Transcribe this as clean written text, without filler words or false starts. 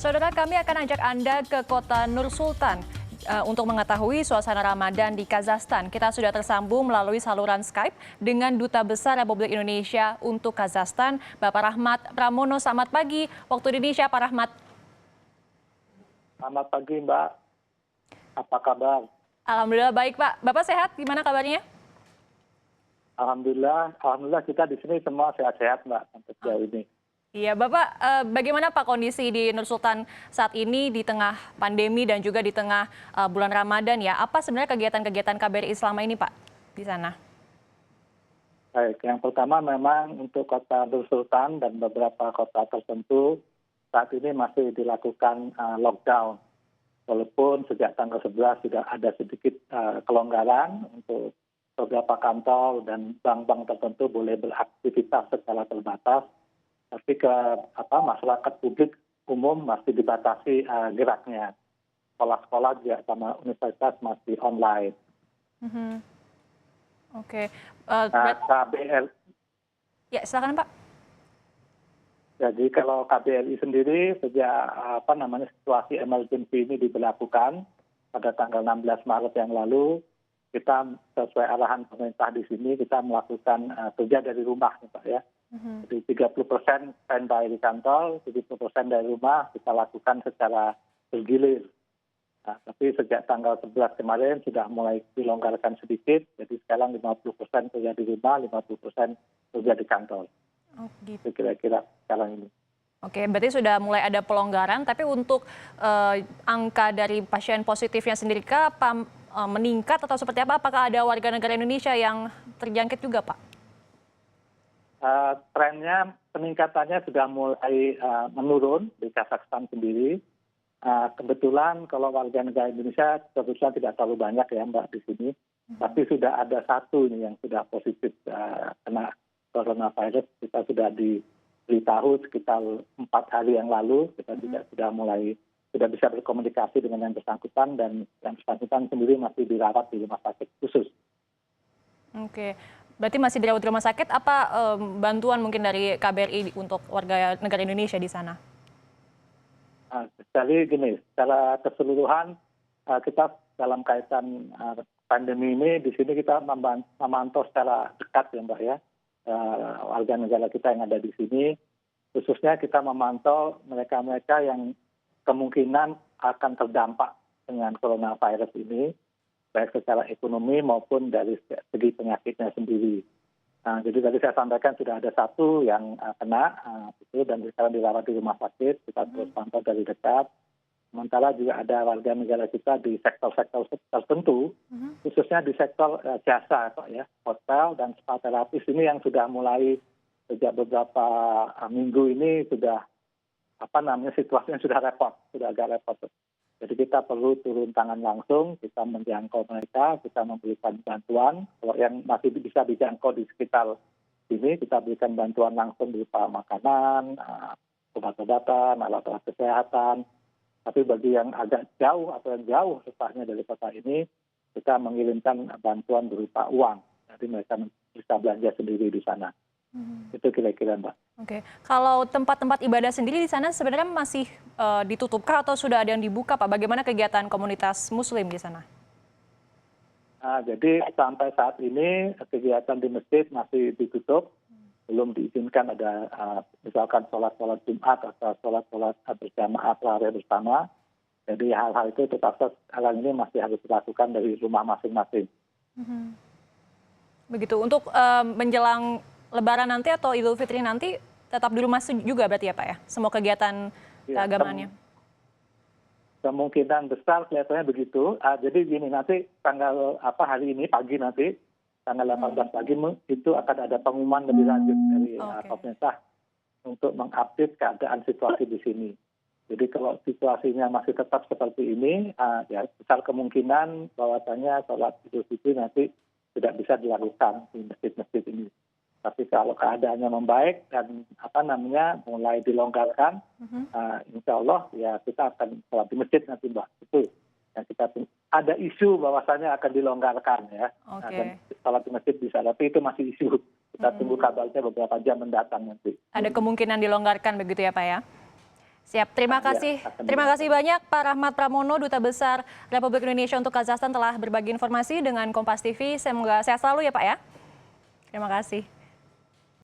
Saudara, kami akan ajak Anda ke kota Nur Sultan untuk mengetahui suasana Ramadan di Kazakhstan. Kita sudah tersambung melalui saluran Skype dengan Duta Besar Republik Indonesia untuk Kazakhstan, Bapak Rahmat Pramono. Selamat pagi waktu Indonesia, Pak Rahmat. Selamat pagi, Mbak. Apa kabar? Alhamdulillah baik, Pak. Bapak sehat? Gimana kabarnya? Alhamdulillah kita di sini semua sehat-sehat, Mbak, sampai sejauh ini. Iya, Bapak, bagaimana Pak kondisi di Nur Sultan saat ini di tengah pandemi dan juga di tengah bulan Ramadan ya? Apa sebenarnya kegiatan-kegiatan KBRI selama ini, Pak, di sana? Baik, yang pertama memang untuk kota Nur Sultan dan beberapa kota tertentu saat ini masih dilakukan lockdown. Walaupun sejak tanggal 11 sudah ada sedikit kelonggaran untuk beberapa kantor dan bank-bank tertentu boleh beraktivitas secara terbatas. Tapi masyarakat publik umum masih dibatasi geraknya. Sekolah-sekolah juga sama universitas masih online. Oke. KBRI, Ya, silakan Pak. jadi kalau KBRI sendiri sejak situasi emergency ini diberlakukan pada tanggal 16 Maret yang lalu, kita sesuai arahan pemerintah di sini kita melakukan kerja dari rumah, Pak ya. Jadi 30% standby di kantor, 70% dari rumah kita lakukan secara bergilir. Nah, tapi sejak tanggal 11 kemarin sudah mulai dilonggarkan sedikit, jadi sekarang 50% kerja di rumah, 50% kerja di kantor. Oh, gitu. Itu kira-kira sekarang ini. Oke, berarti sudah mulai ada pelonggaran, tapi untuk angka dari pasien positifnya sendiri apa meningkat atau seperti apa? Apakah ada warga negara Indonesia yang terjangkit juga, Pak? Trennya peningkatannya sudah mulai menurun di Kazakhstan sendiri. Kebetulan kalau warga negara Indonesia kebetulan tidak terlalu banyak ya, Mbak, di sini. Tapi sudah ada satu ini yang sudah positif kena coronavirus. Kita sudah diberitahu sekitar 4 hari yang lalu. Kita juga sudah bisa berkomunikasi dengan yang bersangkutan, dan yang bersangkutan sendiri masih dirawat di rumah sakit khusus. Oke. Berarti masih dirawat di rumah sakit, apa bantuan mungkin dari KBRI untuk warga negara Indonesia di sana? Jadi gini, secara keseluruhan kita dalam kaitan pandemi ini di sini kita memantau secara dekat ya, Mbak ya, warga negara kita yang ada di sini. Khususnya kita memantau mereka-mereka yang kemungkinan akan terdampak dengan coronavirus ini, baik secara ekonomi maupun dari segi penyakitnya sendiri. Nah, jadi tadi saya sampaikan sudah ada satu yang kena itu, dan sekarang dirawat di rumah sakit. Kita terus pantau dari dekat. Sementara juga ada warga negara kita di sektor-sektor tertentu, khususnya di sektor jasa, Pak ya, hotel dan spa terapis ini yang sudah mulai sejak beberapa minggu ini sudah situasinya sudah agak repot. Jadi kita perlu turun tangan langsung, kita menjangkau mereka, kita memberikan bantuan. Kalau yang masih bisa dijangkau di sekitar sini, kita berikan bantuan langsung berupa makanan, obat-obatan, alat-alat kesehatan. Tapi bagi yang agak jauh atau yang jauh letaknya dari kota ini, kita mengirimkan bantuan berupa uang. Jadi mereka bisa belanja sendiri di sana. Itu kira-kira, Mbak. Oke, kalau tempat-tempat ibadah sendiri di sana sebenarnya masih ditutupkah atau sudah ada yang dibuka, Pak? Bagaimana kegiatan komunitas Muslim di sana? Jadi sampai saat ini kegiatan di masjid masih ditutup, belum diizinkan ada misalkan sholat-sholat Jumat atau sholat-sholat berjamaah tarawih bersama. Jadi hal-hal itu terpaksa sekarang ini masih harus dilakukan dari rumah masing-masing. Begitu, untuk menjelang Lebaran nanti atau Idul Fitri nanti tetap di rumah juga berarti ya, Pak ya? Semua kegiatan keagamaannya. Kemungkinan besar kelihatannya begitu. Jadi gini, nanti hari ini pagi nanti tanggal 18 pagi itu akan ada pengumuman lebih lanjut dari pemerintah untuk mengupdate keadaan situasi di sini. Jadi kalau situasinya masih tetap seperti ini, ya besar kemungkinan bahwasannya sholat Idul Fitri nanti tidak bisa dilakukan di masjid-masjid ini. Tapi kalau keadaannya membaik dan mulai dilonggarkan, insya Allah ya kita akan sholat di masjid nanti, Mbak. Itu yang kita ada isu bahwasannya akan dilonggarkan ya. Dan sholat di masjid bisa, tapi itu masih isu. Kita tunggu kabarnya beberapa jam mendatang nanti. Ada kemungkinan dilonggarkan begitu ya, Pak ya? Siap, terima kasih banyak Pak Rahmat Pramono, Duta Besar Republik Indonesia untuk Kazakhstan telah berbagi informasi dengan Kompas TV. Semoga sehat selalu ya Pak ya. Terima kasih.